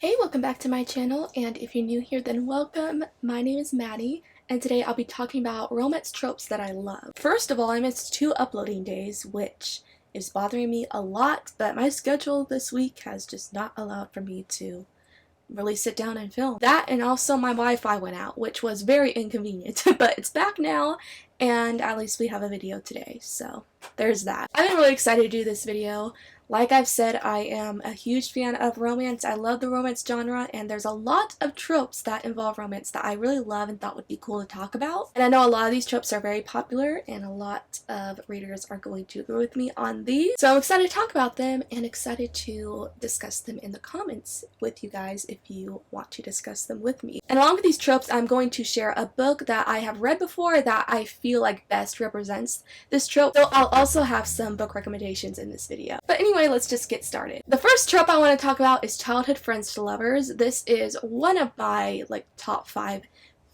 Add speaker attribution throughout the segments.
Speaker 1: Hey, welcome back to my channel, and if you're new here, then welcome. My name is Maddie, and today I'll be talking about romance tropes that I love. First of all, I missed 2 uploading days, which is bothering me a lot, but my schedule this week has just not allowed for me to really sit down and film. That, and also my Wi-Fi went out, which was very inconvenient, but it's back now, and at least we have a video today, so there's that. I've been really excited to do this video. Like I've said, I am a huge fan of romance. I love the romance genre, and there's a lot of tropes that involve romance that I really love and thought would be cool to talk about. And I know a lot of these tropes are very popular, and a lot of readers are going to agree with me on these. So I'm excited to talk about them and excited to discuss them in the comments with you guys if you want to discuss them with me. And along with these tropes, I'm going to share a book that I have read before that I feel like best represents this trope. So I'll also have some book recommendations in this video. But anyway, let's just get started. The first trope I want to talk about is childhood friends to lovers. This is one of my top 5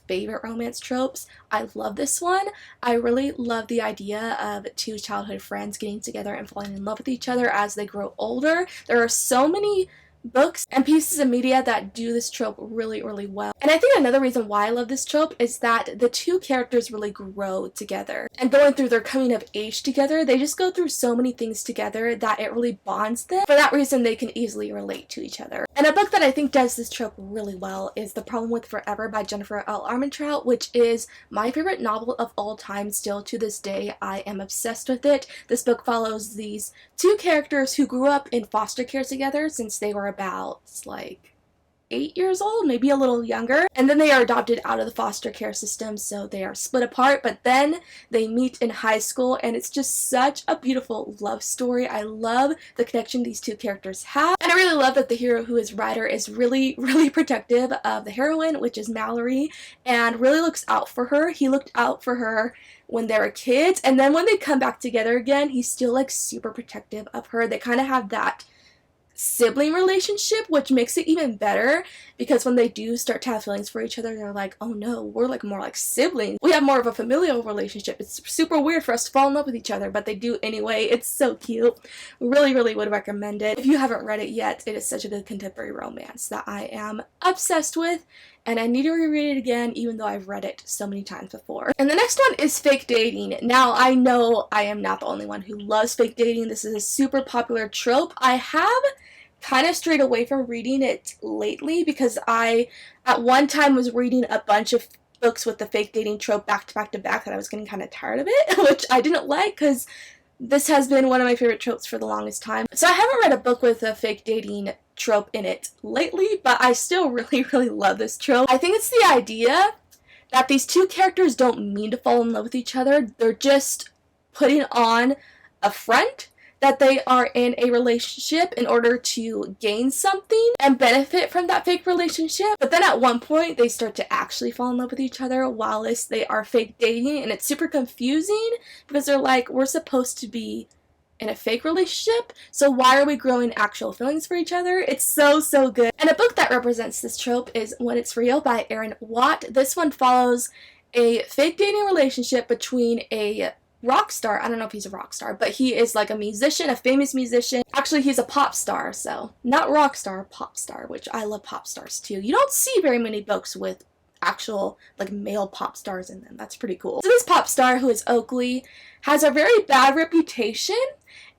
Speaker 1: favorite romance tropes. I love this one. I really love the idea of 2 childhood friends getting together and falling in love with each other as they grow older. There are so many books and pieces of media that do this trope really well. And I think another reason why I love this trope is that the 2 characters really grow together. And going through their coming of age together, they just go through so many things together that it really bonds them. For that reason, they can easily relate to each other. And a book that I think does this trope really well is The Problem with Forever by Jennifer L. Armentrout, which is my favorite novel of all time still to this day. I am obsessed with it. This book follows these 2 characters who grew up in foster care together since they were about 8 years old, maybe a little younger, and then they are adopted out of the foster care system, so they are split apart, but then they meet in high school, and it's just such a beautiful love story. I love the connection these 2 characters have, and I really love that the hero, who is Ryder, is really protective of the heroine, which is Mallory, and really looks out for her. He looked out for her when they were kids, and then when they come back together again, he's still super protective of her. They kind of have that sibling relationship, which makes it even better, because when they do start to have feelings for each other, they're like, oh no, we're more like siblings. We have more of a familial relationship. It's super weird for us to fall in love with each other, but they do anyway. It's so cute. Really would recommend it. If you haven't read it yet, it is such a good contemporary romance that I am obsessed with, and I need to reread it again, even though I've read it so many times before. And the next one is fake dating. Now, I know I am not the only one who loves fake dating. This is a super popular trope. I have kind of strayed away from reading it lately because I, at one time, was reading a bunch of books with the fake dating trope back to back to back that I was getting kind of tired of it, which I didn't like because this has been one of my favorite tropes for the longest time. So I haven't read a book with a fake dating trope in it lately, but I still really love this trope. I think it's the idea that these 2 characters don't mean to fall in love with each other. They're just putting on a front that they are in a relationship in order to gain something and benefit from that fake relationship. But then at one point, they start to actually fall in love with each other while they are fake dating, and it's super confusing because they're like, we're supposed to be in a fake relationship, so why are we growing actual feelings for each other? It's so good. And a book that represents this trope is When It's Real by Aaron Watt. This one follows a fake dating relationship between a rock star. I don't know if he's a rock star, but he is a musician, a famous musician. Actually, he's a pop star, so not rock star, pop star, which I love pop stars too. You don't see very many books with actual male pop stars in them. That's pretty cool. So this pop star, who is Oakley, has a very bad reputation,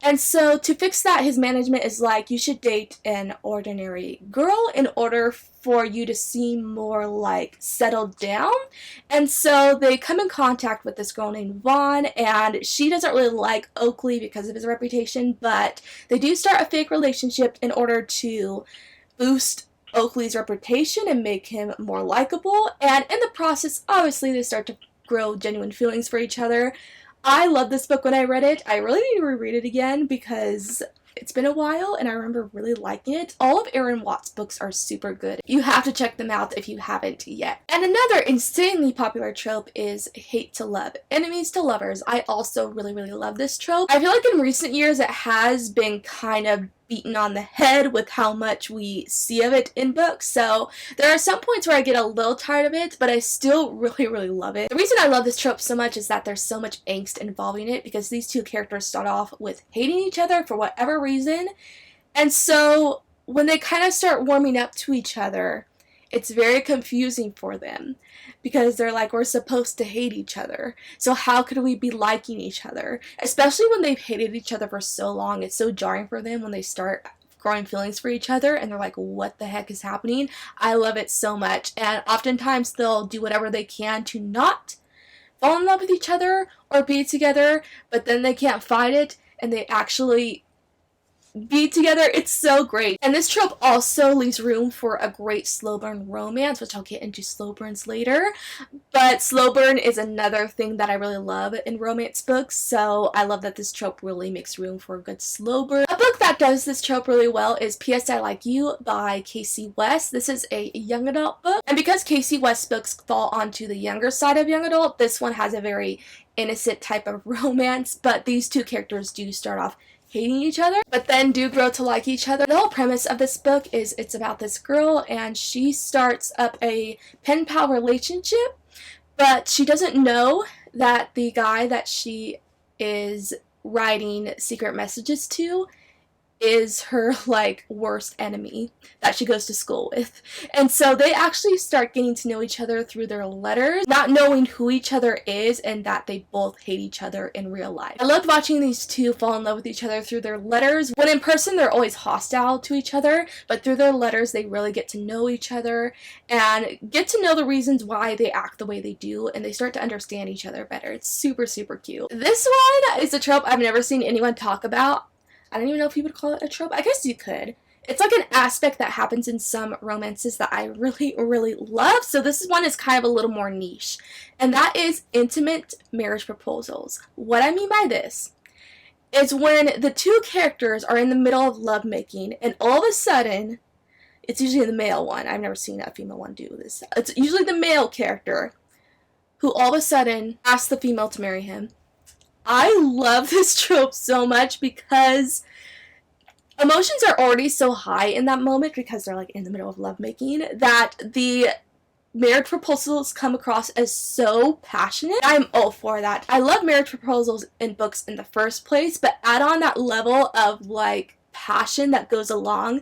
Speaker 1: and so to fix that, his management is like, you should date an ordinary girl in order for you to seem more settled down. And so they come in contact with this girl named Vaughn, and she doesn't really like Oakley because of his reputation, but they do start a fake relationship in order to boost Oakley's reputation and make him more likable, and in the process, obviously, they start to grow genuine feelings for each other. I love this book when I read it. I really need to reread it again because it's been a while and I remember really liking it. All of Aaron Watt's books are super good. You have to check them out if you haven't yet. And another insanely popular trope is hate to love, enemies to lovers. I also really love this trope. I feel like in recent years it has been kind of beaten on the head with how much we see of it in books, so there are some points where I get a little tired of it, but I still really love it. The reason I love this trope so much is that there's so much angst involving it, because these 2 characters start off with hating each other for whatever reason, and so when they kind of start warming up to each other, it's very confusing for them because they're like, we're supposed to hate each other. So how could we be liking each other? Especially when they've hated each other for so long. It's so jarring for them when they start growing feelings for each other and they're like, what the heck is happening? I love it so much. And oftentimes they'll do whatever they can to not fall in love with each other or be together, but then they can't fight it and they actually be together. It's so great. And this trope also leaves room for a great slow burn romance, which I'll get into slow burns later. But slow burn is another thing that I really love in romance books, so I love that this trope really makes room for a good slow burn. A book that does this trope really well is P.S. I Like You by Casey West. This is a young adult book, and because Casey West books fall onto the younger side of young adult, this one has a very innocent type of romance, but these two characters do start off hating each other, but then do grow to like each other. The whole premise of this book is it's about this girl and she starts up a pen pal relationship, but she doesn't know that the guy that she is writing secret messages to is her like worst enemy that she goes to school with. And so they actually start getting to know each other through their letters, not knowing who each other is and that they both hate each other in real life. I loved watching these two fall in love with each other through their letters. When in person they're always hostile to each other, but through their letters they really get to know each other and get to know the reasons why they act the way they do, and they start to understand each other better. It's super, super cute. This one is a trope I've never seen anyone talk about. I don't even know if you would call it a trope. I guess you could. It's like an aspect that happens in some romances that I really, really love. So this one is kind of a little more niche. And that is intimate marriage proposals. What I mean by this is when the two characters are in the middle of lovemaking and all of a sudden, it's usually the male one. I've never seen a female one do this. It's usually the male character who all of a sudden asks the female to marry him. I love this trope so much because emotions are already so high in that moment because they're like in the middle of lovemaking that the marriage proposals come across as so passionate. I'm all for that. I love marriage proposals in books in the first place, but add on that level of like passion that goes along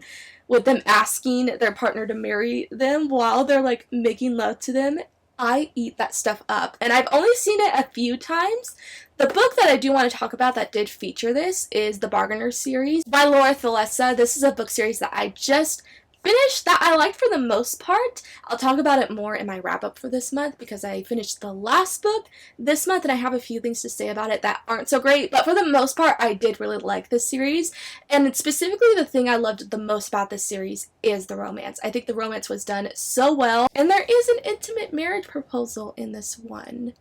Speaker 1: with them asking their partner to marry them while they're like making love to them. I eat that stuff up, and I've only seen it a few times. The book that I do want to talk about that did feature this is the Bargainer series by Laura Thalessa. This is a book series that I just finished that I liked for the most part. I'll talk about it more in my wrap-up for this month because I finished the last book this month and I have a few things to say about it that aren't so great, but for the most part I did really like this series, and specifically the thing I loved the most about this series is the romance. I think the romance was done so well, and there is an intimate marriage proposal in this one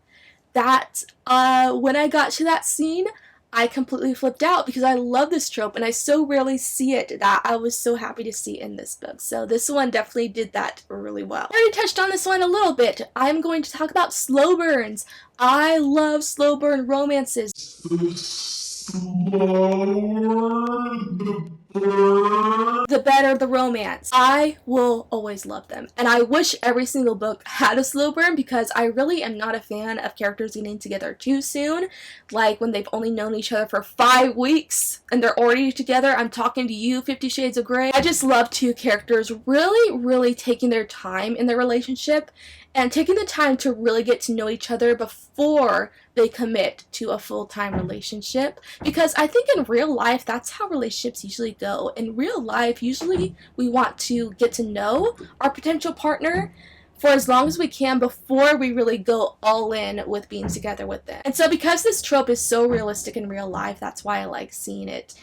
Speaker 1: that when I got to that scene I completely flipped out because I love this trope and I so rarely see it that I was so happy to see in this book. So this one definitely did that really well. I already touched on this one a little bit. I'm going to talk about slow burns. I love slow burn romances. The better the romance. I will always love them. And I wish every single book had a slow burn because I really am not a fan of characters getting together too soon. Like when they've only known each other for 5 weeks and they're already together. I'm talking to you, 50 Shades of Grey. I just love two characters really, really taking their time in their relationship and taking the time to really get to know each other before they commit to a full-time relationship. Because I think in real life, that's how relationships usually go. In real life, usually we want to get to know our potential partner for as long as we can before we really go all in with being together with them. And so because this trope is so realistic in real life, that's why I like seeing it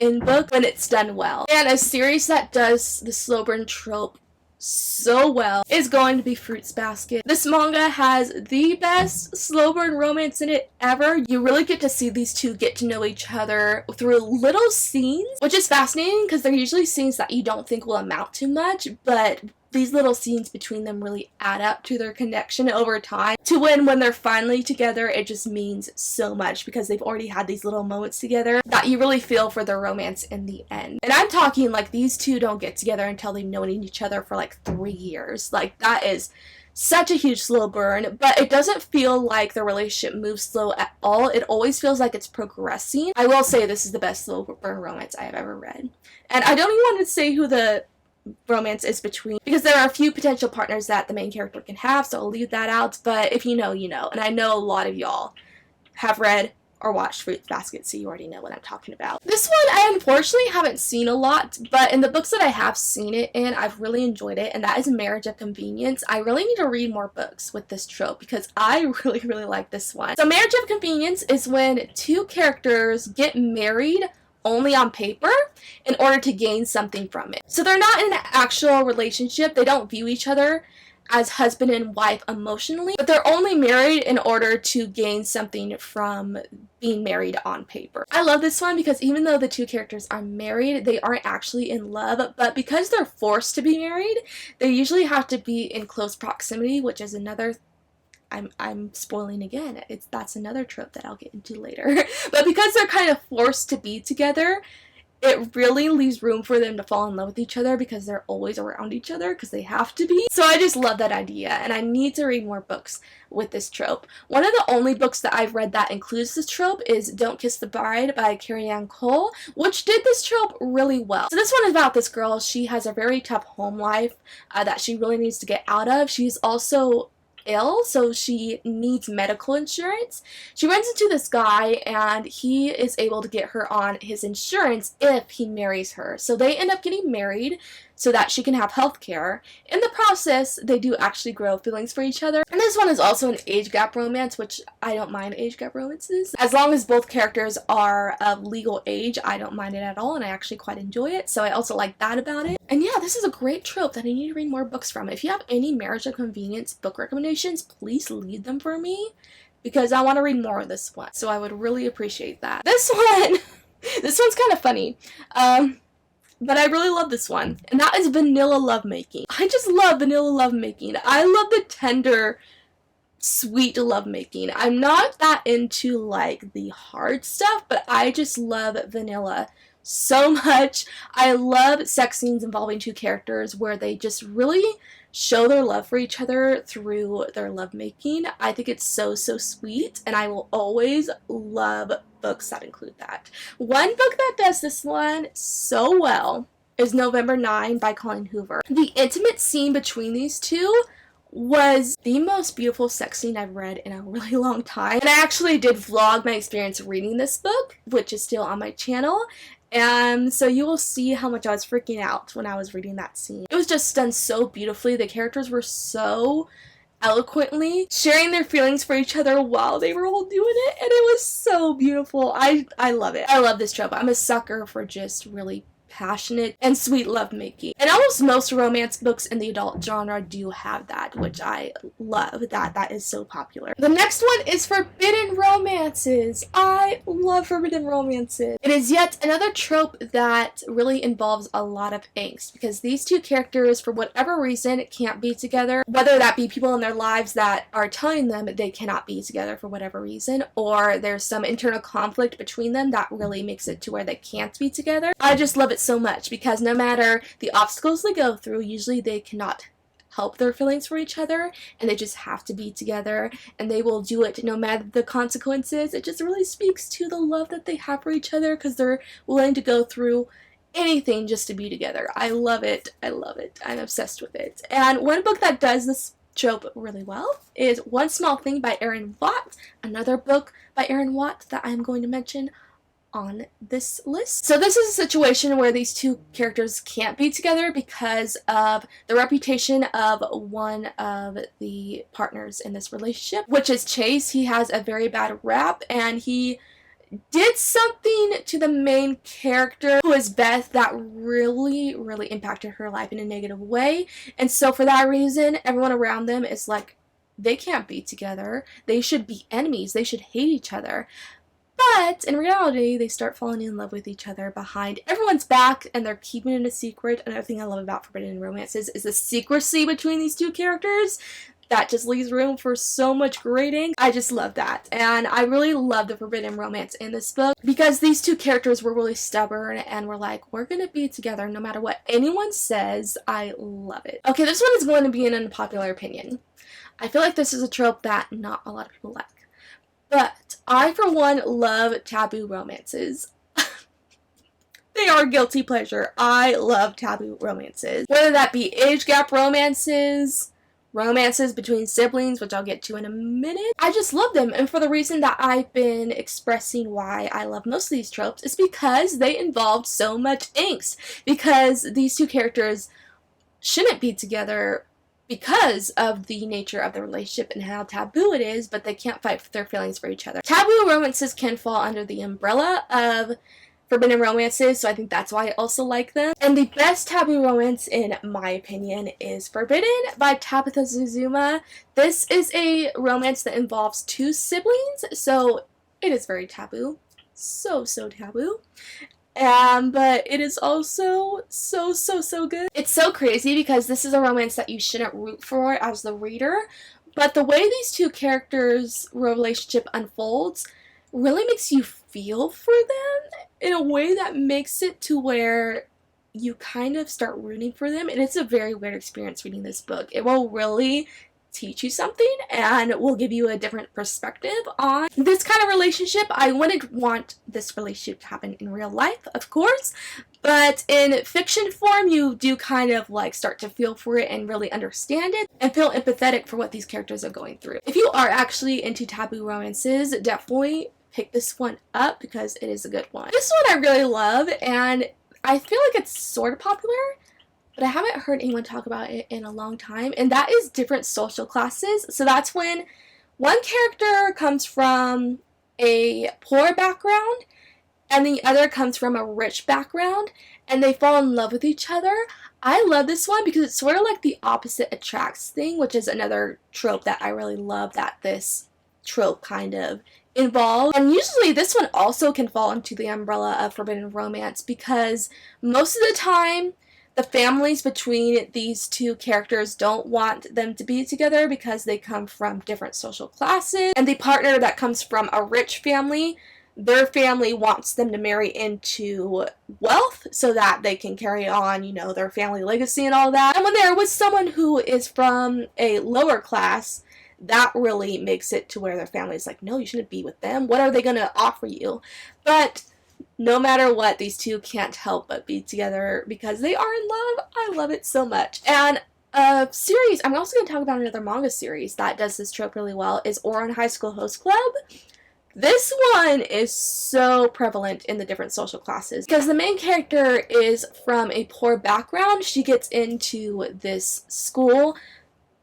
Speaker 1: in book when it's done well. And a series that does the slow burn trope so well is going to be Fruits Basket. This manga has the best slow burn romance in it ever. You really get to see these two get to know each other through little scenes, which is fascinating because they're usually scenes that you don't think will amount to much, but these little scenes between them really add up to their connection over time, to when they're finally together, it just means so much because they've already had these little moments together that you really feel for their romance in the end. And I'm talking like these two don't get together until they've known each other for like 3 years. Like, that is such a huge slow burn, but it doesn't feel like the relationship moves slow at all. It always feels like it's progressing. I will say this is the best slow burn romance I have ever read. And I don't even want to say who the romance is between, because there are a few potential partners that the main character can have, so I'll leave that out, but if you know, you know. And I know a lot of y'all have read or watched Fruits Basket, so you already know what I'm talking about. This one I unfortunately haven't seen a lot, but in the books that I have seen it in, I've really enjoyed it, and that is Marriage of Convenience. I really need to read more books with this trope because I really like this one. So Marriage of Convenience is when two characters get married only on paper in order to gain something from it. So they're not in an actual relationship, they don't view each other as husband and wife emotionally, but they're only married in order to gain something from being married on paper. I love this one because even though the two characters are married, they aren't actually in love, but because they're forced to be married, they usually have to be in close proximity, which is another I'm spoiling again. That's another trope that I'll get into later. But because they're kind of forced to be together, it really leaves room for them to fall in love with each other because they're always around each other because they have to be. So I just love that idea, and I need to read more books with this trope. One of the only books that I've read that includes this trope is Don't Kiss the Bride by Carrie-Anne Cole, which did this trope really well. So this one is about this girl. She has a very tough home life that she really needs to get out of. She's also ill, so she needs medical insurance. She runs into this guy and he is able to get her on his insurance if he marries her. So they end up getting married so that she can have health care. In the process, they do actually grow feelings for each other. And this one is also an age gap romance, which I don't mind age gap romances. As long as both characters are of legal age, I don't mind it at all, and I actually quite enjoy it. So I also like that about it. And yeah, this is a great trope that I need to read more books from. If you have any Marriage of Convenience book recommendations, please leave them for me because I want to read more of this one. So I would really appreciate that. This one's kind of funny. But I really love this one, and that is vanilla lovemaking. I just love vanilla lovemaking. I love the tender, sweet lovemaking. I'm not that into like the hard stuff, but I just love vanilla so much. I love sex scenes involving two characters where they just really show their love for each other through their lovemaking. I think it's so sweet, and I will always love books that include that. One book that does this one so well is November 9 by Colleen Hoover. The intimate scene between these two was the most beautiful sex scene I've read in a really long time. And I actually did vlog my experience reading this book, which is still on my channel. And so you will see how much I was freaking out when I was reading that scene. It was just done so beautifully. The characters were so eloquently sharing their feelings for each other while they were all doing it, and it was so beautiful. I love it. I love this trope. I'm a sucker for just really passionate and sweet lovemaking. And almost most romance books in the adult genre do have that, which I love. That is so popular. The next one is forbidden romances. I love forbidden romances. It is yet another trope that really involves a lot of angst because these two characters, for whatever reason, can't be together. Whether that be people in their lives that are telling them they cannot be together for whatever reason, or there's some internal conflict between them that really makes it to where they can't be together. I just love it so much because no matter the obstacles they go through, usually they cannot help their feelings for each other and they just have to be together, and they will do it no matter the consequences. It just really speaks to the love that they have for each other because they're willing to go through anything just to be together. I love it. I love it. I'm obsessed with it. And one book that does this trope really well is One Small Thing by Erin Watt, another book by Erin Watt that I'm going to mention on this list. So this is a situation where these two characters can't be together because of the reputation of one of the partners in this relationship, which is Chase. He has a very bad rap, and he did something to the main character, who is Beth, that really impacted her life in a negative way. And so for that reason, everyone around them is like, they can't be together. They should be enemies. They should hate each other. But in reality, they start falling in love with each other behind everyone's back, and they're keeping it a secret. Another thing I love about forbidden romances is the secrecy between these two characters. That just leaves room for so much great ink. I just love that. And I really love the forbidden romance in this book because these two characters were really stubborn and were like, we're gonna be together no matter what anyone says. I love it. Okay, this one is going to be an unpopular opinion. I feel like this is a trope that not a lot of people like. But I, for one, love taboo romances. They are a guilty pleasure. I love taboo romances. Whether that be age gap romances, romances between siblings, which I'll get to in a minute. I just love them, and for the reason that I've been expressing why I love most of these tropes is because they involved so much angst. Because these two characters shouldn't be together because of the nature of the relationship and how taboo it is, but they can't fight for their feelings for each other. Taboo romances can fall under the umbrella of forbidden romances, so I think that's why I also like them. And the best taboo romance, in my opinion, is Forbidden by Tabitha Zuzuma. This is a romance that involves two siblings, so it is very taboo. So taboo. But it is also so good. It's so crazy because this is a romance that you shouldn't root for as the reader, but the way these two characters' relationship unfolds really makes you feel for them in a way that makes it to where you kind of start rooting for them, and it's a very weird experience reading this book. It will really teach you something and will give you a different perspective on this kind of relationship. I wouldn't want this relationship to happen in real life, of course, but in fiction form you do kind of like start to feel for it and really understand it and feel empathetic for what these characters are going through. If you are actually into taboo romances, definitely pick this one up because it is a good one. This one I really love, and I feel like it's sort of popular, but I haven't heard anyone talk about it in a long time, and that is different social classes. So that's when one character comes from a poor background and the other comes from a rich background, and they fall in love with each other. I love this one because it's sort of like the opposite attracts thing, which is another trope that I really love that this trope kind of involved. And usually this one also can fall into the umbrella of forbidden romance because most of the time the families between these two characters don't want them to be together because they come from different social classes, and the partner that comes from a rich family, their family wants them to marry into wealth so that they can carry on, you know, their family legacy and all that. And when they're with someone who is from a lower class, that really makes it to where their family's like, no, you shouldn't be with them. What are they going to offer you? But no matter what, these two can't help but be together because they are in love. I love it so much. And a series, I'm also going to talk about another manga series that does this trope really well, is Ouran High School Host Club. This one is so prevalent in the different social classes because the main character is from a poor background. She gets into this school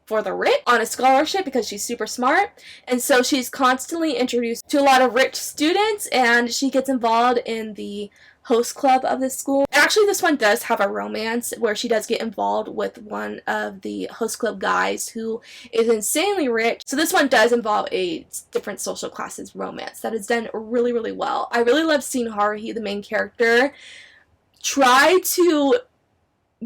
Speaker 1: for the rich on a scholarship because she's super smart, and so she's constantly introduced to a lot of rich students, and she gets involved in the host club of this school. Actually, this one does have a romance where she does get involved with one of the host club guys who is insanely rich. So this one does involve a different social classes romance that is done really well. I really love seeing Haruhi, the main character, try to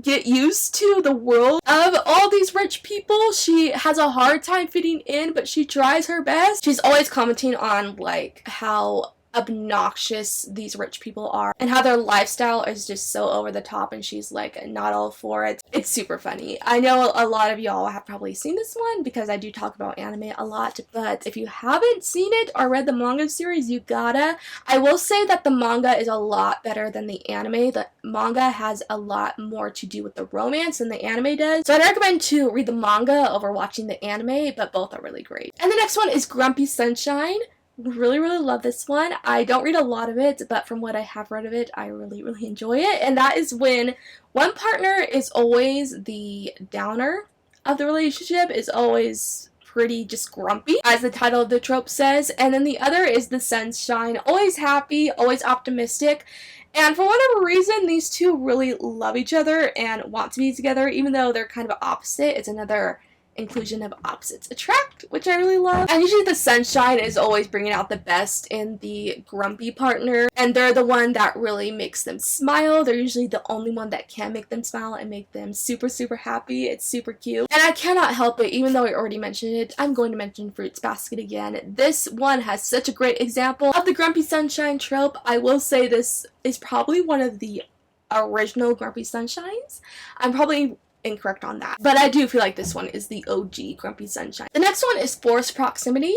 Speaker 1: get used to the world of all these rich people. She has a hard time fitting in, but she tries her best. She's always commenting on like how obnoxious these rich people are and how their lifestyle is just so over the top, and she's like not all for it. It's super funny. I know a lot of y'all have probably seen this one because I do talk about anime a lot, but if you haven't seen it or read the manga series, you gotta. I will say that the manga is a lot better than the anime. The manga has a lot more to do with the romance than the anime does, so I'd recommend to read the manga over watching the anime, but both are really great. And the next one is Grumpy Sunshine. Really love this one. I don't read a lot of it, but from what I have read of it, I really enjoy it. And that is when one partner is always the downer of the relationship, is always pretty just grumpy, as the title of the trope says, and then the other is the sunshine, always happy, always optimistic. And for whatever reason, these two really love each other and want to be together, even though they're kind of opposite. It's another inclusion of opposites attract, which I really love. And usually the sunshine is always bringing out the best in the grumpy partner, and they're the one that really makes them smile. They're usually the only one that can make them smile and make them super, super happy. It's super cute. And I cannot help it, even though I already mentioned it, I'm going to mention Fruits Basket again. This one has such a great example of the grumpy sunshine trope. I will say this is probably one of the original Grumpy Sunshines. I'm probably incorrect on that, but I do feel like this one is the OG Grumpy Sunshine. The next one is Forced Proximity.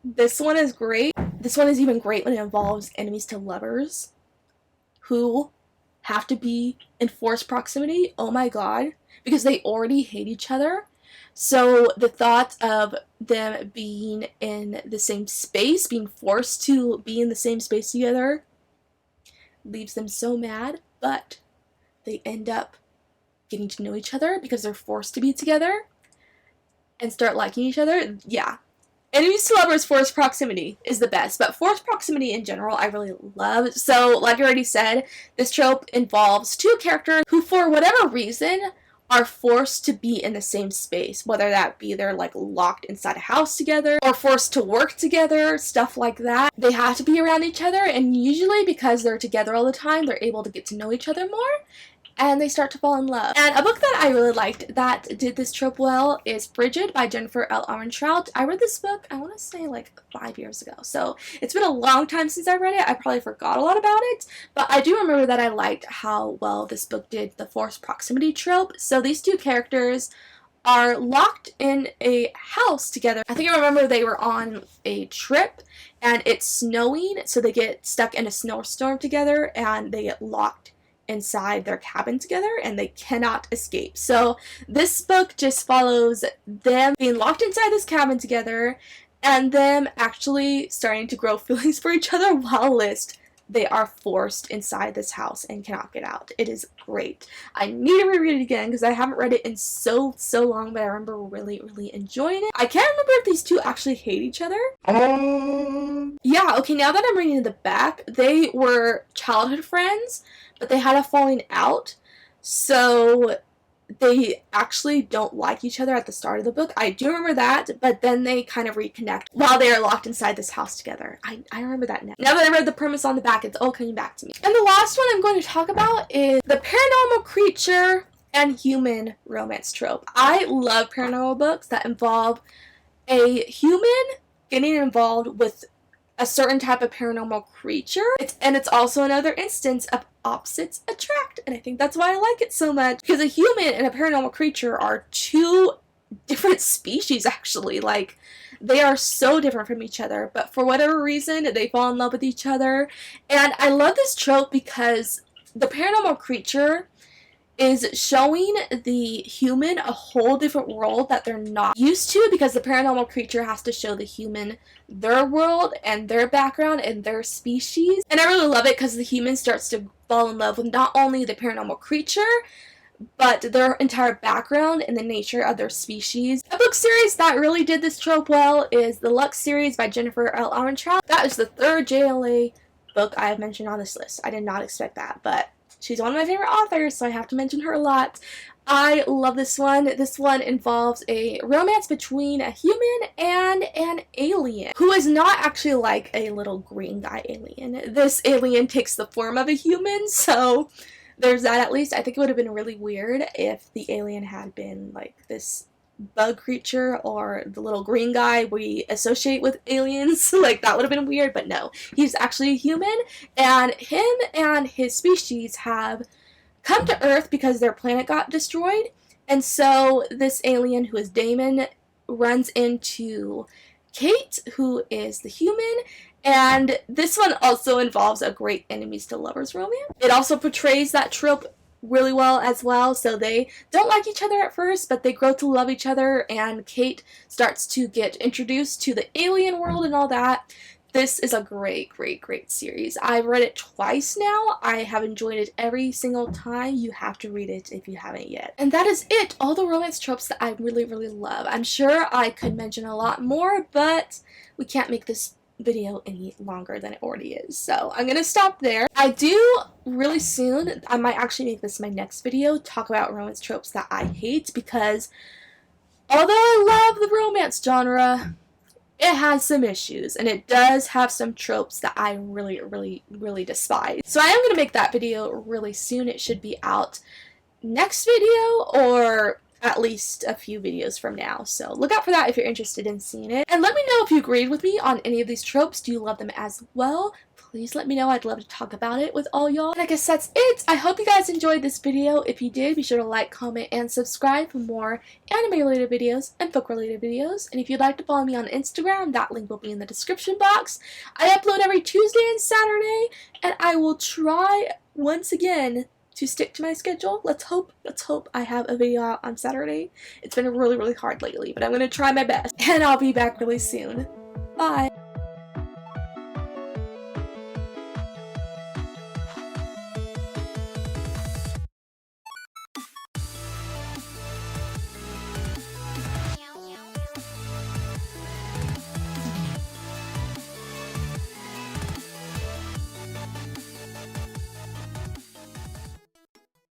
Speaker 1: This one is great. This one is even great when it involves enemies to lovers who have to be in forced proximity. Oh my god, because they already hate each other. So the thought of them being in the same space, being forced to be in the same space together, leaves them so mad, but they end up getting to know each other because they're forced to be together and start liking each other. Yeah. Enemies to lovers forced proximity is the best, but forced proximity in general I really love. So like I already said, this trope involves two characters who for whatever reason are forced to be in the same space, whether that be they're like locked inside a house together or forced to work together, stuff like that. They have to be around each other, and usually because they're together all the time, they're able to get to know each other more, and they start to fall in love. And a book that I really liked that did this trope well is Frigid by Jennifer L. Armentrout. I read this book, I want to say like 5 years ago, so it's been a long time since I read it. I probably forgot a lot about it, but I do remember that I liked how well this book did the forced proximity trope. So these two characters are locked in a house together. I think I remember they were on a trip and it's snowing, so they get stuck in a snowstorm together and they get locked inside their cabin together and they cannot escape. So this book just follows them being locked inside this cabin together and them actually starting to grow feelings for each other whilst they are forced inside this house and cannot get out. It is great. I need to reread it again because I haven't read it in so long, but I remember really enjoying it. I can't remember if these two actually hate each other. Yeah, okay, now that I'm reading the back, they were childhood friends, but they had a falling out, so they actually don't like each other at the start of the book. I do remember that, but then they kind of reconnect while they are locked inside this house together. I remember that now. Now that I read the premise on the back, it's all coming back to me. And the last one I'm going to talk about is the paranormal creature and human romance trope. I love paranormal books that involve a human getting involved with a certain type of paranormal creature. It's also another instance of opposites attract, and I think that's why I like it so much, because a human and a paranormal creature are two different species actually. Like, they are so different from each other, but for whatever reason they fall in love with each other. And I love this trope because the paranormal creature is showing the human a whole different world that they're not used to, because the paranormal creature has to show the human their world and their background and their species. And I really love it because the human starts to fall in love with not only the paranormal creature, but their entire background and the nature of their species. A book series that really did this trope well is the Lux series by Jennifer L. Armentrout. That is the third JLA book I have mentioned on this list. I did not expect that, but she's one of my favorite authors, so I have to mention her a lot. I love this one. This one involves a romance between a human and an alien, who is not actually like a little green guy alien. This alien takes the form of a human, so there's that at least. I think it would have been really weird if the alien had been like this bug creature or the little green guy we associate with aliens. Like, that would have been weird, but no. He's actually a human, and him and his species have come to Earth because their planet got destroyed, and so this alien, who is Damon, runs into Kate, who is the human, and this one also involves a great enemies to lovers romance. It also portrays that trope really well as well. So they don't like each other at first, but they grow to love each other, and Kate starts to get introduced to the alien world and all that. This is a great series. I've read it twice now. I have enjoyed it every single time. You have to read it if you haven't yet. And that is it. All the romance tropes that I really love. I'm sure I could mention a lot more, but we can't make this video any longer than it already is, so I'm gonna stop there. I do really soon, I might actually make this my next video, talk about romance tropes that I hate, because Although I love the romance genre, it has some issues, and it does have some tropes that I really despise. So I am going to make that video really soon. It should be out next video, or at least a few videos from now. So look out for that if you're interested in seeing it. And let me know if you agreed with me on any of these tropes. Do you love them as well? Please let me know. I'd love to talk about it with all y'all. And I guess that's it. I hope you guys enjoyed this video. If you did, be sure to like, comment, and subscribe for more anime-related videos and book-related videos. And if you'd like to follow me on Instagram, that link will be in the description box. I upload every Tuesday and Saturday, and I will try once again to stick to my schedule. Let's hope I have a video out on Saturday. It's been really hard lately, but I'm going to try my best. And I'll be back really soon. Bye!